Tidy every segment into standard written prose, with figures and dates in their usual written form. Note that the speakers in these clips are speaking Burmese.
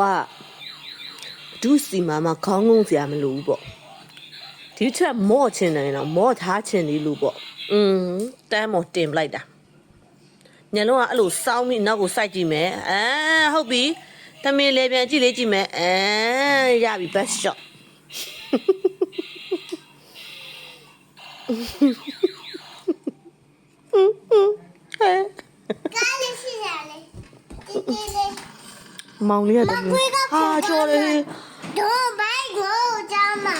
ကဒုစီမှာခေါင်းငုံစရာမလိုဘူးပေါ့ဒီချက်မော့ချင်တယ်နော်မော့ထားချင်သေးလို့ပေါ့တန်းမော်တင်ပလိုက်တာညလုံးကအဲ့လိုစောင်းပြီးနောက်ကိုစိုက်ကြည့်မယ်ဟုတ်ပြီသမီးလေးပြန်ကြည့်လေးကြည့်မယ်ရပြီ best shot ကားလေးရှိရလေဒီလေး မောင်လေးရတယ်ဟာကြော်လေ တော့ဘိုက်ကိုကြောင်းမှာ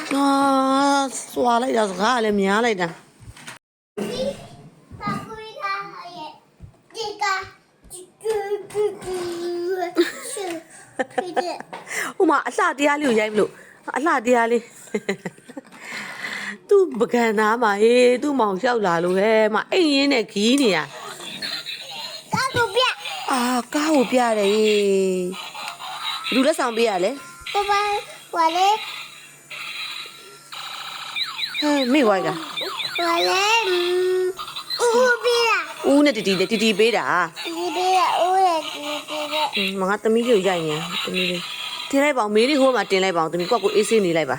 စွာလိုက်တာစကားလည်းများလိုက်တာ ပါကွေးကားရဲ့ဒီကားဒီဟိုမှာအလှတရားလေးကိုရိုက်မလို့အလှတရားလေးသူ့ပကံသားမှာဟေးသူ့မောင်လျှောက်လာလို့ဟဲ့မအိမ်ရင်းနဲ့ခီးနေရ ကားကိုပြ ကားကိုပြတယ်ဘယ်သူလက်ဆောင်ပေးရလဲ ပပဝါလေ မေ့ဝိုက်က ဝါလေဦးပြလာ ဦးနဲ့တီတီပေးတာ ဒီပြလာဦးရဲ့ဒီပြလာ မငါသမီးလေးကိုရိုက်နေသမီးလေးတင်လိုက်ပါအောင်မေးလေးဟိုမှာတင်လိုက်ပါအောင်သမီးကွက်ကိုအေးဆေးနေလိုက်ပါ